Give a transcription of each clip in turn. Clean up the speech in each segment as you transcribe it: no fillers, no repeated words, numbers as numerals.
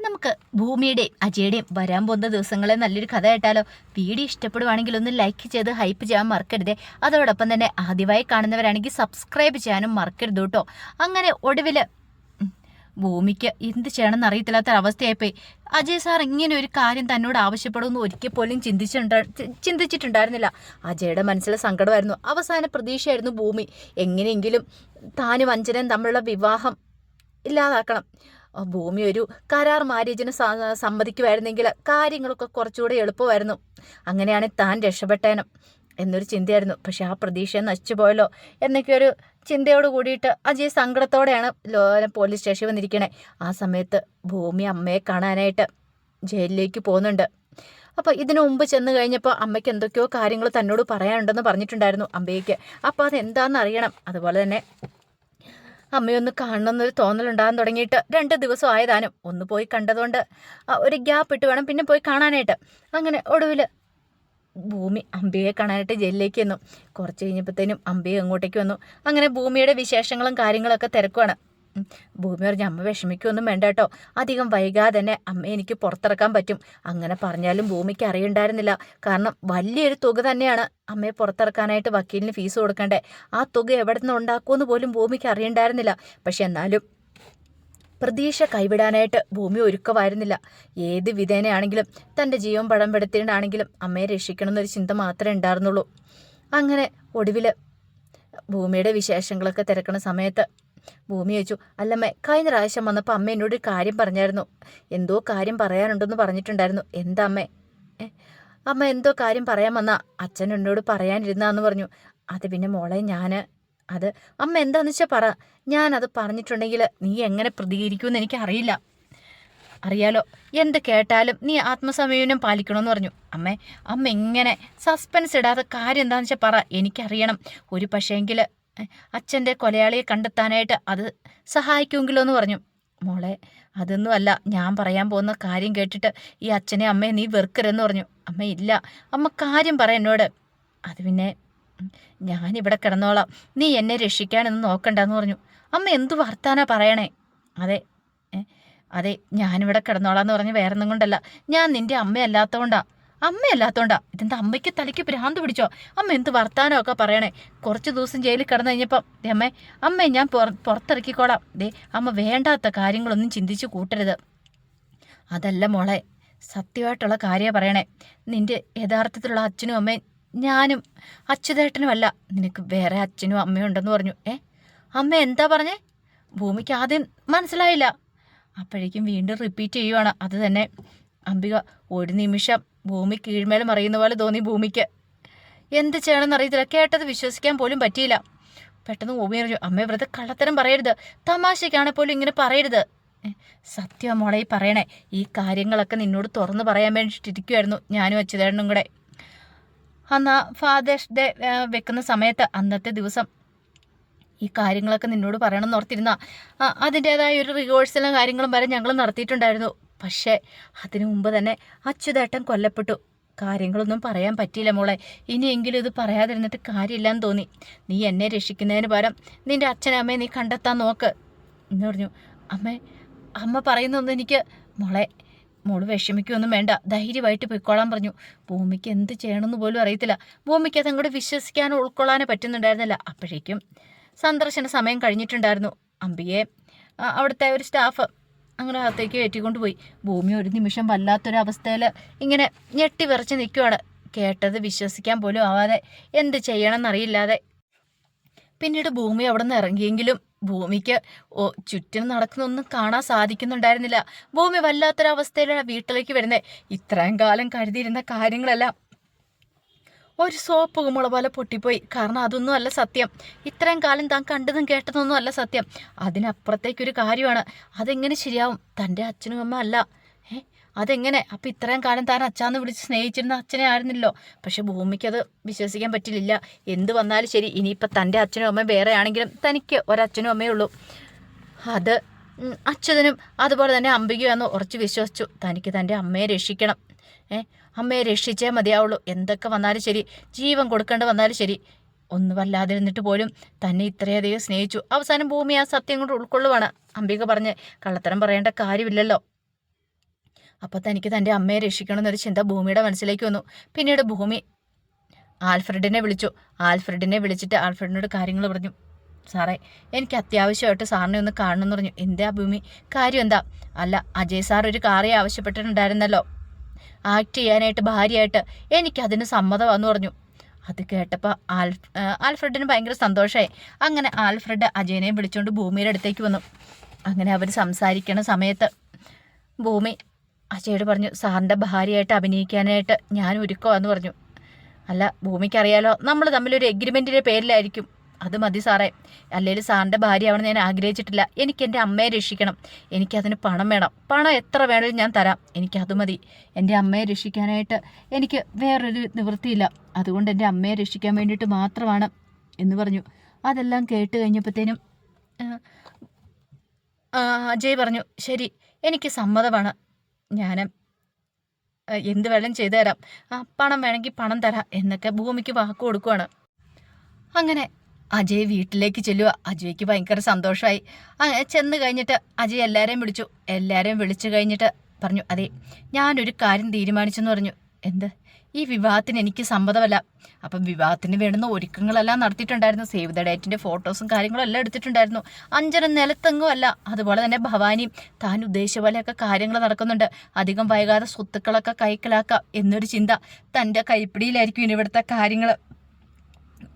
നമുക്ക് ഭൂമിയുടെയും അജയുടെയും വരാൻ പോകുന്ന ദിവസങ്ങളെ നല്ലൊരു കഥ കേട്ടാലോ. വീഡിയോ ഇഷ്ടപ്പെടുവാണെങ്കിൽ ഒന്ന് ലൈക്ക് ചെയ്ത് ഹൈപ്പ് ചെയ്യാൻ മറക്കരുതേ. അതോടൊപ്പം തന്നെ ആദ്യമായി കാണുന്നവരാണെങ്കിൽ സബ്സ്ക്രൈബ് ചെയ്യാനും മറക്കരുത് കേട്ടോ. അങ്ങനെ ഒടുവിൽ ഭൂമിക്ക് എന്ത് ചെയ്യണമെന്ന് അറിയത്തില്ലാത്ത അവസ്ഥയായിപ്പോയി. അജയ് സാർ ഇങ്ങനെ ഒരു കാര്യം തന്നോട് ആവശ്യപ്പെടുമെന്ന് ഒരിക്കൽ പോലും ചിന്തിച്ചിട്ടുണ്ടായിരുന്നില്ല. അജയുടെ മനസ്സിലെ സങ്കടമായിരുന്നു. അവസാന പ്രതീക്ഷയായിരുന്നു ഭൂമി. എങ്ങനെയെങ്കിലും താനും അഞ്ജനയും തമ്മിലുള്ള വിവാഹം ഇല്ലാതാക്കണം. ഭൂമി ഒരു കരാർ മാരേജിന് സമ്മതിക്കുമായിരുന്നെങ്കിൽ കാര്യങ്ങളൊക്കെ കുറച്ചുകൂടെ എളുപ്പമായിരുന്നു. അങ്ങനെയാണെങ്കിൽ താൻ രക്ഷപ്പെട്ടേനും എന്നൊരു ചിന്തയായിരുന്നു. പക്ഷെ ആ പ്രതീക്ഷ നശിച്ചു പോയല്ലോ എന്നൊക്കെ ഒരു ചിന്തയോട് കൂടിയിട്ട് അജയ് സങ്കടത്തോടെയാണ് പോലീസ് സ്റ്റേഷനിൽ വന്നിരിക്കണേ. ആ സമയത്ത് ഭൂമി അമ്മയെ കാണാനായിട്ട് ജയിലിലേക്ക് പോകുന്നുണ്ട്. അപ്പോൾ ഇതിനു മുമ്പ് ചെന്ന് കഴിഞ്ഞപ്പോൾ അമ്മയ്ക്ക് എന്തൊക്കെയോ കാര്യങ്ങൾ തന്നോട് പറയാനുണ്ടെന്ന് പറഞ്ഞിട്ടുണ്ടായിരുന്നു അമ്മയ്ക്ക്. അപ്പോൾ അതെന്താണെന്ന് അറിയണം. അതുപോലെ തന്നെ അമ്മയൊന്ന് കാണണമെന്നൊരു തോന്നലുണ്ടാകാൻ തുടങ്ങിയിട്ട് 2 ദിവസം ആയതാനും. ഒന്ന് പോയി കണ്ടതുകൊണ്ട് ഒരു ഗ്യാപ്പ് ഇട്ട് വേണം പിന്നെ പോയി കാണാനായിട്ട്. അങ്ങനെ ഒടുവിൽ ഭൂമി അംബികയെ കാണാനായിട്ട് ജയിലിലേക്ക് വന്നു. കുറച്ച് കഴിഞ്ഞപ്പോഴത്തേനും അംബിക അങ്ങോട്ടേക്ക് വന്നു. അങ്ങനെ ഭൂമിയുടെ വിശേഷങ്ങളും കാര്യങ്ങളൊക്കെ തിരക്കുവാണ്. ഭൂമി പറഞ്ഞു, അമ്മ വിഷമിക്കൊന്നും വേണ്ട കേട്ടോ, അധികം വൈകാതെ തന്നെ അമ്മ എനിക്ക് പുറത്തിറക്കാൻ പറ്റും. അങ്ങനെ പറഞ്ഞാലും ഭൂമിക്ക് അറിയണ്ടായിരുന്നില്ല. കാരണം വലിയൊരു തുക തന്നെയാണ് അമ്മയെ പുറത്തിറക്കാനായിട്ട് വക്കീലിന് ഫീസ് കൊടുക്കണ്ടേ. ആ തുക എവിടെ നിന്ന് ഉണ്ടാക്കുമെന്ന് പോലും ഭൂമിക്ക് അറിയണ്ടായിരുന്നില്ല. പക്ഷെ എന്നാലും പ്രതീക്ഷ കൈവിടാനായിട്ട് ഭൂമി ഒരുക്കമായിരുന്നില്ല. ഏത് വിധേനയാണെങ്കിലും തൻ്റെ ജീവൻ പടം പെടുത്തിയിട്ടാണെങ്കിലും അമ്മയെ രക്ഷിക്കണമെന്നൊരു ചിന്ത മാത്രമേ ഉണ്ടായിരുന്നുള്ളൂ. അങ്ങനെ ഒടുവിൽ ഭൂമിയുടെ വിശേഷങ്ങളൊക്കെ തിരക്കണ സമയത്ത് ഭൂമി ചോദിച്ചു, അല്ലമ്മേ, കഴിഞ്ഞ പ്രാവശ്യം വന്നപ്പോൾ അമ്മ എന്നോട് ഒരു കാര്യം പറഞ്ഞായിരുന്നു. എന്തോ കാര്യം പറയാനുണ്ടെന്ന് പറഞ്ഞിട്ടുണ്ടായിരുന്നു. എന്താ അമ്മേ? അമ്മ എന്തോ കാര്യം പറയാൻ വന്നാ അച്ഛൻ എന്നോട് പറയാനിരുന്നാന്ന് പറഞ്ഞു. അത് പിന്നെ മോളെ അത് അമ്മ എന്താന്ന് വെച്ചാൽ പറ. ഞാനത് പറഞ്ഞിട്ടുണ്ടെങ്കിൽ നീ എങ്ങനെ പ്രതികരിക്കുമെന്ന് എനിക്കറിയില്ല. അറിയാലോ, എന്ത് കേട്ടാലും നീ ആത്മസംയമനം പാലിക്കണമെന്ന് പറഞ്ഞു. അമ്മ ഇങ്ങനെ സസ്പെൻസ് ഇടാതെ കാര്യം എന്താണെന്ന് വെച്ചാൽ പറ, എനിക്കറിയണം. ഒരു പക്ഷേങ്കിൽ അച്ഛൻ്റെ കൊലയാളിയെ കണ്ടെത്താനായിട്ട് അത് സഹായിക്കുമെങ്കിലോ എന്ന് പറഞ്ഞു. മോളെ, അതൊന്നും അല്ല, ഞാൻ പറയാൻ പോകുന്ന കാര്യം കേട്ടിട്ട് ഈ അച്ഛനെ അമ്മയെ നീ വെറുക്കരുതെന്ന് പറഞ്ഞു. അമ്മ ഇല്ല, അമ്മ കാര്യം പറ എന്നോട്. അത് പിന്നെ ഞാനിവിടെ കിടന്നോളാം, നീ എന്നെ രക്ഷിക്കാനൊന്നും നോക്കണ്ടെന്ന് പറഞ്ഞു. അമ്മ എന്തു വർത്താനാ പറയണേ? അതെ അതെ ഞാനിവിടെ കിടന്നോളാന്ന് പറഞ്ഞ് വേറെ ഒന്നും കൊണ്ടല്ല, ഞാൻ നിന്റെ അമ്മയല്ലാത്തോണ്ടാ. ഇതെന്താ അമ്മയ്ക്ക് തലയ്ക്ക് ഭ്രാന്ത് പിടിച്ചോ? അമ്മ എന്ത് വർത്താനമൊക്കെ പറയണേ? കുറച്ച് ദിവസം ജയിലിൽ കിടന്നു കഴിഞ്ഞപ്പം അമ്മയെ ഞാൻ പുറത്തിറക്കിക്കോളാം. അമ്മ വേണ്ടാത്ത കാര്യങ്ങളൊന്നും ചിന്തിച്ച് കൂട്ടരുത്. അതല്ല മോളെ, സത്യമായിട്ടുള്ള കാര്യമാണ് പറയണേ. നിന്റെ യഥാർത്ഥത്തിലുള്ള അച്ഛനും അമ്മയും ഞാനും അച്യുതേട്ടനുമല്ല, നിനക്ക് വേറെ അച്ഛനും അമ്മയും ഉണ്ടെന്ന് പറഞ്ഞു. അമ്മ എന്താ പറഞ്ഞേ? ഭൂമിക്ക് ആദ്യം മനസ്സിലായില്ല. അപ്പോഴേക്കും വീണ്ടും റിപ്പീറ്റ് ചെയ്യുവാണ്. അത് തന്നെ അംബിക. ഒരു നിമിഷം ഭൂമി കീഴ്മേൽ മറിയുന്ന പോലെ തോന്നി ഭൂമിക്ക്. എന്ത് ചെയ്യണമെന്ന് അറിയത്തില്ല. കേട്ടത് വിശ്വസിക്കാൻ പോലും പറ്റിയില്ല. പെട്ടെന്ന് ഭൂമി പറഞ്ഞു, അമ്മ വെറുതെ കള്ളത്തരം പറയരുത്, തമാശയ്ക്കാണെ പോലും ഇങ്ങനെ പറയരുത്. സത്യം മോളെ ഈ പറയണേ. ഈ കാര്യങ്ങളൊക്കെ നിന്നോട് തുറന്നു പറയാൻ വേണ്ടിയിട്ടിരിക്കുമായിരുന്നു ഞാനും അച്യുതേട്ടനും കൂടെ. അന്ന് ഫാദേഴ്സ് ഡേ വെക്കുന്ന സമയത്ത് അന്നത്തെ ദിവസം ഈ കാര്യങ്ങളൊക്കെ നിന്നോട് പറയണമെന്ന് ഓർത്തിരുന്ന അതിൻ്റേതായ ഒരു റിഹേഴ്സലും കാര്യങ്ങളും വരെ ഞങ്ങൾ നടത്തിയിട്ടുണ്ടായിരുന്നു. പക്ഷേ അതിനു മുമ്പ് തന്നെ അച്യുതേട്ടൻ കൊല്ലപ്പെട്ടു. കാര്യങ്ങളൊന്നും പറയാൻ പറ്റിയില്ല മോളെ. ഇനിയെങ്കിലും ഇത് പറയാതിരുന്നിട്ട് കാര്യമില്ലെന്ന് തോന്നി. നീ എന്നെ രക്ഷിക്കുന്നതിന് പകരം നിന്റെ അച്ഛനമ്മയെ നീ കണ്ടെത്താൻ നോക്ക് എന്ന് പറഞ്ഞു. അമ്മ പറയുന്നൊന്നും എനിക്ക് മോള് വിഷമിക്കൊന്നും വേണ്ട, ധൈര്യമായിട്ട് പൊയ്ക്കോളാൻ പറഞ്ഞു. ഭൂമിക്ക് എന്ത് ചെയ്യണമെന്ന് പോലും അറിയത്തില്ല. ഭൂമിക്ക് അതങ്ങോട്ട് വിശ്വസിക്കാനോ ഉൾക്കൊള്ളാനോ പറ്റുന്നുണ്ടായിരുന്നില്ല. അപ്പോഴേക്കും സന്ദർശന സമയം കഴിഞ്ഞിട്ടുണ്ടായിരുന്നു. അംബികയെ അവിടുത്തെ ഒരു സ്റ്റാഫ് അങ്ങനെ അകത്തേക്ക് കയറ്റിക്കൊണ്ടുപോയി. ഭൂമി ഒരു നിമിഷം വല്ലാത്തൊരവസ്ഥയിൽ ഇങ്ങനെ ഞെട്ടി വിറച്ച് നിൽക്കുവാണ്. കേട്ടത് വിശ്വസിക്കാൻ പോലും ആവാതെ, എന്ത് ചെയ്യണമെന്നറിയില്ലാതെ. പിന്നീട് ഭൂമി അവിടെ നിന്ന് ഇറങ്ങിയെങ്കിലും ഭൂമിക്ക് ചുറ്റും നടക്കുന്നൊന്നും കാണാൻ സാധിക്കുന്നുണ്ടായിരുന്നില്ല. ഭൂമി വല്ലാത്തൊരവസ്ഥയിലാണ് വീട്ടിലേക്ക് വരുന്നത്. ഇത്രയും കാലം കരുതിയിരുന്ന കാര്യങ്ങളെല്ലാം ഒരു സോപ്പ് കുമുള പോലെ പൊട്ടിപ്പോയി. കാരണം അതൊന്നും അല്ല സത്യം. ഇത്രയും കാലം താൻ കണ്ടതും കേട്ടതൊന്നും അല്ല സത്യം. അതിനപ്പുറത്തേക്കൊരു കാര്യമാണ്. അതെങ്ങനെ ശരിയാവും? തൻ്റെ അച്ഛനും അമ്മ അല്ല. അതെങ്ങനെ? അപ്പം ഇത്രയും കാലം താൻ അച്ഛാന്ന് വിളിച്ച് സ്നേഹിച്ചിരുന്ന അച്ഛനെ ആയിരുന്നല്ലോ. പക്ഷെ ഭൂമിക്കത് വിശ്വസിക്കാൻ പറ്റില്ല. എന്ത് വന്നാലും ശരി, ഇനിയിപ്പോൾ തൻ്റെ അച്ഛനും അമ്മയും വേറെ ആണെങ്കിലും തനിക്ക് ഒരച്ഛനും അമ്മയേ ഉള്ളൂ. അത് അച്യുതനും അതുപോലെ തന്നെ അംബികയെന്ന് ഉറച്ച് വിശ്വസിച്ചു. തനിക്ക് തൻ്റെ അമ്മയെ രക്ഷിക്കണം. അമ്മയെ രക്ഷിച്ചേ മതിയാവുള്ളൂ. എന്തൊക്കെ വന്നാലും ശരി, ജീവൻ കൊടുക്കേണ്ട വന്നാലും ശരി. ഒന്നും വല്ലാതിരുന്നിട്ട് പോലും തന്നെ ഇത്രയധികം സ്നേഹിച്ചു. അവസാനം ഭൂമി ആ സത്യം കൊണ്ട് ഉൾക്കൊള്ളുവാണ്. അംബിക പറഞ്ഞ്, കള്ളത്തരം പറയേണ്ട കാര്യമില്ലല്ലോ. അപ്പോൾ തനിക്ക് തൻ്റെ അമ്മയെ രക്ഷിക്കണമെന്നൊരു ചിന്ത ഭൂമിയുടെ മനസ്സിലേക്ക് വന്നു. പിന്നീട് ഭൂമി ആൽഫ്രഡിനെ വിളിച്ചു. ആൽഫ്രഡിനെ വിളിച്ചിട്ട് ആൽഫ്രഡിനോട് കാര്യങ്ങൾ പറഞ്ഞു. സാറേ, എനിക്ക് അത്യാവശ്യമായിട്ട് സാറിനെ ഒന്ന് കാണണമെന്ന് പറഞ്ഞു. എന്താ ഭൂമി, കാര്യം എന്താ? അല്ല, അജയ് സാർ ഒരു കാറേ ആവശ്യപ്പെട്ടിട്ടുണ്ടായിരുന്നല്ലോ ആക്ട് ചെയ്യാനായിട്ട്, ഭാര്യയായിട്ട്. എനിക്കതിന് സമ്മതമാണെന്ന് പറഞ്ഞു. അത് കേട്ടപ്പോൾ ആൽഫ്രഡിന് ഭയങ്കര സന്തോഷമായി. അങ്ങനെ ആൽഫ്രഡ് അജയനെയും വിളിച്ചുകൊണ്ട് ഭൂമിയുടെ അടുത്തേക്ക് വന്നു. അങ്ങനെ അവർ സംസാരിക്കണ സമയത്ത് ഭൂമി അജയോട് പറഞ്ഞു, സാറിൻ്റെ ഭാര്യയായിട്ട് അഭിനയിക്കാനായിട്ട് ഞാൻ ഒരുക്കമാന്ന് പറഞ്ഞു. അല്ല, ഭൂമിക്കറിയാലോ നമ്മൾ തമ്മിലൊരു എഗ്രിമെൻറ്റിൻ്റെ പേരിലായിരിക്കും. അത് മതി സാറേ, അല്ലെങ്കിൽ സാറിൻ്റെ ഭാര്യയാവണമെന്ന് ഞാൻ ആഗ്രഹിച്ചിട്ടില്ല. എനിക്ക് എൻ്റെ അമ്മയെ രക്ഷിക്കണം, എനിക്കതിന് പണം വേണം. പണം എത്ര വേണമെങ്കിലും ഞാൻ തരാം, എനിക്കത് മതി. എൻ്റെ അമ്മയെ രക്ഷിക്കാനായിട്ട് എനിക്ക് വേറൊരു നിവൃത്തിയില്ല. അതുകൊണ്ട് എൻ്റെ അമ്മയെ രക്ഷിക്കാൻ വേണ്ടിയിട്ട് മാത്രമാണ് എന്ന് പറഞ്ഞു. അതെല്ലാം കേട്ട് കഴിഞ്ഞപ്പോഴത്തേനും അജയ് പറഞ്ഞു, ശരി, എനിക്ക് സമ്മതമാണ്. ഞാൻ എന്ത് വേണം ചെയ്തു തരാം. പണം വേണമെങ്കിൽ പണം തരാം എന്നൊക്കെ ഭൂമിക്ക് വാക്ക് കൊടുക്കുവാണ്. അങ്ങനെ അജയ് വീട്ടിലേക്ക് ചെല്ലുക. അജയ്ക്ക് ഭയങ്കര സന്തോഷമായി. ചെന്ന് കഴിഞ്ഞിട്ട് അജയ് എല്ലാവരെയും വിളിച്ചു. എല്ലാവരെയും വിളിച്ചു കഴിഞ്ഞിട്ട് പറഞ്ഞു, അതെ, ഞാനൊരു കാര്യം തീരുമാനിച്ചെന്ന് പറഞ്ഞു. എന്ത്? ഈ വിവാഹത്തിന് എനിക്ക് സമ്മതമല്ല. അപ്പം വിവാഹത്തിന് വേണ്ടുന്ന ഒരുക്കങ്ങളെല്ലാം നടത്തിയിട്ടുണ്ടായിരുന്നു. സേവ് ദ ഡേറ്റിൻ്റെ ഫോട്ടോസും കാര്യങ്ങളും എല്ലാം എടുത്തിട്ടുണ്ടായിരുന്നു. അഞ്ജന നിലത്തെങ്ങും അല്ല. അതുപോലെ തന്നെ ഭവാനിയും താൻ ഉദ്ദേശിച്ച പോലെയൊക്കെ കാര്യങ്ങൾ നടക്കുന്നുണ്ട്. അധികം വൈകാതെ സ്വത്തുക്കളൊക്കെ കൈക്കലാക്കാം എന്നൊരു ചിന്ത. തൻ്റെ കൈപ്പിടിയിലായിരിക്കും ഇനി ഇവിടുത്തെ കാര്യങ്ങൾ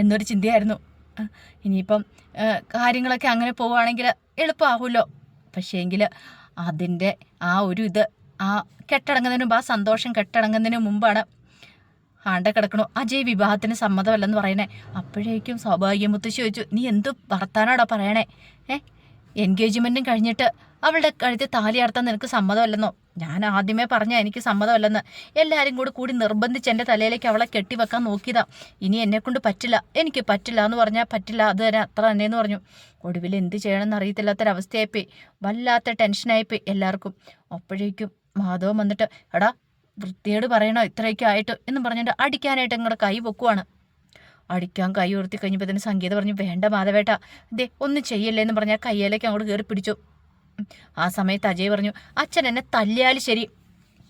എന്നൊരു ചിന്തയായിരുന്നു. ഇനിയിപ്പം കാര്യങ്ങളൊക്കെ അങ്ങനെ പോവുകയാണെങ്കിൽ എളുപ്പമാകുമല്ലോ. പക്ഷേങ്കിൽ അതിൻ്റെ ആ ഒരു ഇത് കെട്ടടങ്ങുന്നതിന് മുമ്പ്, ആ സന്തോഷം കെട്ടടങ്ങുന്നതിന് മുമ്പാണ് ആണ്ട കിടക്കണു. അജയ് വിവാഹത്തിന് സമ്മതമല്ലെന്ന് പറയണേ. അപ്പോഴേക്കും സ്വാഭാവികം മുത്തശ്ശി ചോദിച്ചു, നീ എന്ത് വർത്താനാടാ പറയണേ? എൻഗേജ്മെൻറ്റും കഴിഞ്ഞിട്ട് അവളുടെ കഴുത്തിൽ താലി അർത്താൻ നിനക്ക് സമ്മതമല്ലെന്നോ? ഞാൻ ആദ്യമേ പറഞ്ഞ എനിക്ക് സമ്മതമല്ലെന്ന്. എല്ലാവരും കൂടി നിർബന്ധിച്ച് എൻ്റെ തലയിലേക്ക് അവളെ കെട്ടിവെക്കാൻ നോക്കിയതാ. ഇനി എന്നെക്കൊണ്ട് പറ്റില്ല, എനിക്ക് പറ്റില്ല എന്ന് പറഞ്ഞാൽ പറ്റില്ല, അത് തന്നെ, അത്ര തന്നെയെന്ന് പറഞ്ഞു. ഒടുവിൽ എന്ത് ചെയ്യണമെന്ന് അറിയത്തില്ലാത്തൊരവസ്ഥയായിപ്പോയി. വല്ലാത്ത ടെൻഷനായിപ്പോയി എല്ലാവർക്കും. അപ്പോഴേക്കും മാധവൻ വന്നിട്ട്, എടാ വൃത്തിയോട് പറയണോ ഇത്രയൊക്കെ ആയിട്ട് എന്ന് പറഞ്ഞിട്ട് അടിക്കാനായിട്ട് ഇങ്ങോട്ട് കൈ പൊക്കുവാണ്. അടിക്കാൻ കൈ ഉയർത്തി കഴിഞ്ഞപ്പോൾ സംഗീത പറഞ്ഞു, വേണ്ട മാധവേട്ട, ദേ ഒന്നും ചെയ്യല്ലേ എന്ന് പറഞ്ഞാൽ കയ്യിലേക്ക് അങ്ങോട്ട് കയറി പിടിച്ചു. ആ സമയത്ത് അജയ് പറഞ്ഞു, അച്ഛൻ എന്നെ തല്ലിയാലും ശരി,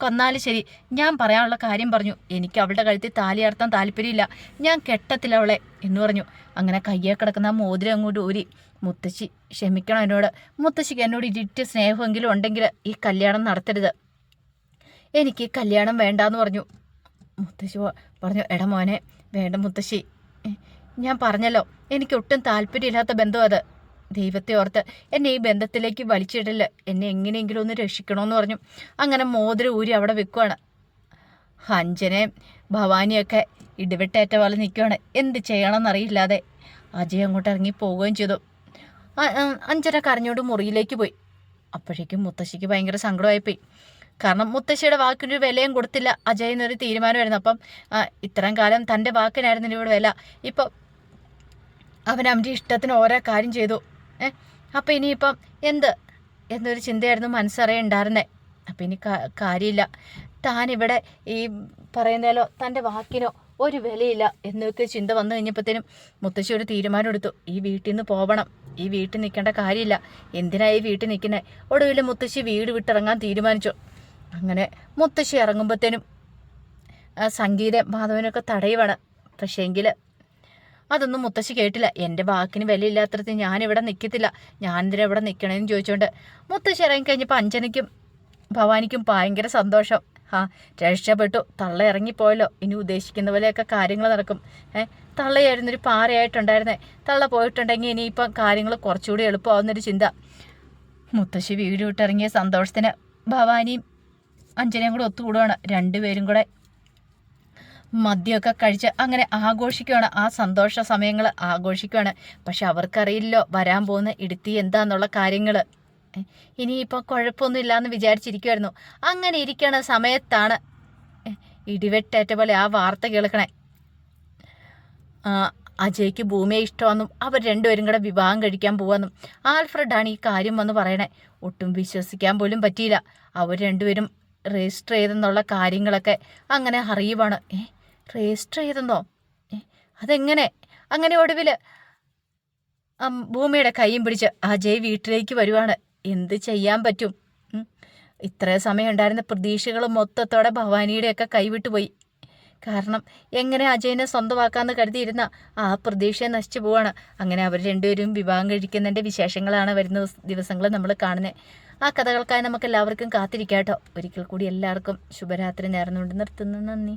കൊന്നാലും ശരി, ഞാൻ പറയാനുള്ള കാര്യം പറഞ്ഞു. എനിക്ക് അവളുടെ കഴുത്തിൽ താലി അർത്താൻ താല്പര്യമില്ല, ഞാൻ കെട്ടത്തില്ല അവളെ എന്ന് പറഞ്ഞു. അങ്ങനെ കയ്യെ കിടക്കുന്ന ആ മോതിരം അങ്ങോട്ട് ഊരി, മുത്തശ്ശി ക്ഷമിക്കണം എന്നോട്, മുത്തശ്ശിക്ക് എന്നോട് ഇരിട്ട് സ്നേഹമെങ്കിലും ഉണ്ടെങ്കിൽ ഈ കല്യാണം നടത്തരുത്, എനിക്ക് കല്യാണം വേണ്ടാന്ന് പറഞ്ഞു. മുത്തശ്ശി പറഞ്ഞു, എടാ മോനെ, വേണ്ട മുത്തശ്ശി, ഞാൻ പറഞ്ഞല്ലോ എനിക്ക് ഒട്ടും താല്പര്യമില്ലാത്ത ബന്ധം അത്. ദൈവത്തെ ഓർത്ത് എന്നെ ഈ ബന്ധത്തിലേക്ക് വലിച്ചിടില്ല, എന്നെ എങ്ങനെയെങ്കിലും ഒന്ന് രക്ഷിക്കണമെന്ന് പറഞ്ഞു. അങ്ങനെ മോതിരം ഊരി അവിടെ വെക്കുവാണ്. അഞ്ജനയും ഭവാനിയൊക്കെ ഇടിവിട്ടേറ്റ പോലെ നിൽക്കുകയാണ്. എന്ത് ചെയ്യണമെന്നറിയില്ലാതെ അജയ് അങ്ങോട്ട് ഇറങ്ങി പോവുകയും ചെയ്തു. അഞ്ജന കരഞ്ഞോണ്ട് മുറിയിലേക്ക് പോയി. അപ്പോഴേക്കും മുത്തശ്ശിക്ക് ഭയങ്കര സങ്കടമായിപ്പോയി. കാരണം മുത്തശ്ശിയുടെ വാക്കിനൊരു വിലയും കൊടുത്തില്ല അജയ് എന്നൊരു തീരുമാനമായിരുന്നു. അപ്പം ഇത്രയും കാലം തൻ്റെ വാക്കിനായിരുന്നു ഇവിടെ വില. ഇപ്പോൾ അവൻ്റെ ഇഷ്ടത്തിന് ഓരോ കാര്യം ചെയ്തു. അപ്പം ഇനിയിപ്പം എന്നൊരു ചിന്തയായിരുന്നു മനസ്സറിയുണ്ടായിരുന്നേ. അപ്പം ഇനി കാര്യമില്ല, താനിവിടെ ഈ പറയുന്നതിലോ തൻ്റെ വാക്കിനോ ഒരു വിലയില്ല എന്നൊക്കെ ചിന്ത വന്നു കഴിഞ്ഞപ്പോഴത്തേനും മുത്തശ്ശി ഒരു തീരുമാനം എടുത്തു. ഈ വീട്ടിൽ നിന്ന് പോവണം, ഈ വീട്ടിൽ നിൽക്കേണ്ട കാര്യമില്ല, എന്തിനായി ഈ വീട്ടിൽ നിൽക്കുന്നത്? ഒടുവിൽ മുത്തശ്ശി വീട് വിട്ടിറങ്ങാൻ തീരുമാനിച്ചു. അങ്ങനെ മുത്തശ്ശി ഇറങ്ങുമ്പോഴത്തേനും സംഗീത മാധവനൊക്കെ തടയുവാണ്. പക്ഷേങ്കിൽ അതൊന്നും മുത്തശ്ശി കേട്ടില്ല. എൻ്റെ വാക്കിന് വിലയില്ലാത്തടത്ത് ഞാനിവിടെ നിൽക്കത്തില്ല, ഞാനെന്തിനാ ഇവിടെ നിൽക്കണേന്ന് ചോദിച്ചുകൊണ്ട് മുത്തശ്ശി ഇറങ്ങിക്കഴിഞ്ഞപ്പോൾ അഞ്ജനയ്ക്കും ഭവാനിക്കും ഭയങ്കര സന്തോഷം. രക്ഷപ്പെട്ടു, തള്ള ഇറങ്ങിപ്പോയല്ലോ, ഇനി ഉദ്ദേശിക്കുന്ന പോലെയൊക്കെ കാര്യങ്ങൾ നടക്കും. തള്ളയായിരുന്നൊരു പാറയായിട്ടുണ്ടായിരുന്നേ, തള്ള പോയിട്ടുണ്ടെങ്കിൽ ഇനിയിപ്പം കാര്യങ്ങൾ കുറച്ചുകൂടി എളുപ്പമാവുന്നൊരു ചിന്ത. മുത്തശ്ശി വീട് വിട്ടിറങ്ങിയ സന്തോഷത്തിന് ഭവാനിയും അഞ്ജനയും കൂടെ ഒത്തുകൂടുകയാണ്. രണ്ടുപേരും കൂടെ മദ്യമൊക്കെ കഴിച്ച് അങ്ങനെ ആഘോഷിക്കുകയാണ്. ആ സന്തോഷ സമയങ്ങൾ ആഘോഷിക്കുകയാണ്. പക്ഷെ അവർക്കറിയില്ലല്ലോ വരാൻ പോകുന്ന ഇടുത്തി എന്താന്നുള്ള കാര്യങ്ങൾ. ഇനിയിപ്പോൾ കുഴപ്പമൊന്നും ഇല്ലയെന്ന് വിചാരിച്ചിരിക്കുമായിരുന്നു. അങ്ങനെ ഇരിക്കണ സമയത്താണ് ഇടിവെട്ടേറ്റ പോലെ ആ വാർത്ത കേൾക്കണേ. അജയ്ക്ക് ഭൂമിയെ ഇഷ്ടമെന്നും അവർ രണ്ടുപേരും കൂടെ വിവാഹം കഴിക്കാൻ പോവാന്നും ആൽഫ്രഡാണ് ഈ കാര്യം വന്ന് പറയണേ. ഒട്ടും വിശ്വസിക്കാൻ പോലും പറ്റിയില്ല. അവർ രണ്ടുപേരും രജിസ്റ്റർ ചെയ്തെന്നുള്ള കാര്യങ്ങളൊക്കെ അങ്ങനെ അറിയുവാണ്. രജിസ്റ്റർ ചെയ്തെന്നോ? അതെങ്ങനെ? അങ്ങനെ ഒടുവിൽ ഭൂമിയുടെ കൈയും പിടിച്ച് അജയ് വീട്ടിലേക്ക് വരുവാണ്. എന്ത് ചെയ്യാൻ പറ്റും? ഇത്രയും സമയം ഉണ്ടായിരുന്ന പ്രതീക്ഷകൾ മൊത്തത്തോടെ ഭവാനിയുടെയൊക്കെ കൈവിട്ടു പോയി. കാരണം എങ്ങനെ അജയനെ സ്വന്തമാക്കാമെന്ന് കരുതിയിരുന്ന ആ പ്രതീക്ഷ നശിച്ചു പോവാണ്. അങ്ങനെ അവർ രണ്ടുപേരും വിവാഹം കഴിക്കുന്നതിൻ്റെ വിശേഷങ്ങളാണ് വരുന്ന ദിവസങ്ങൾ നമ്മൾ കാണുന്നത്. ആ കഥകൾക്കായി നമുക്ക് എല്ലാവർക്കും കാത്തിരിക്കാം കേട്ടോ. ഒരിക്കൽ കൂടി എല്ലാവർക്കും ശുഭരാത്രി നേർന്നുകൊണ്ട് നിർത്തുന്നു. നന്ദി.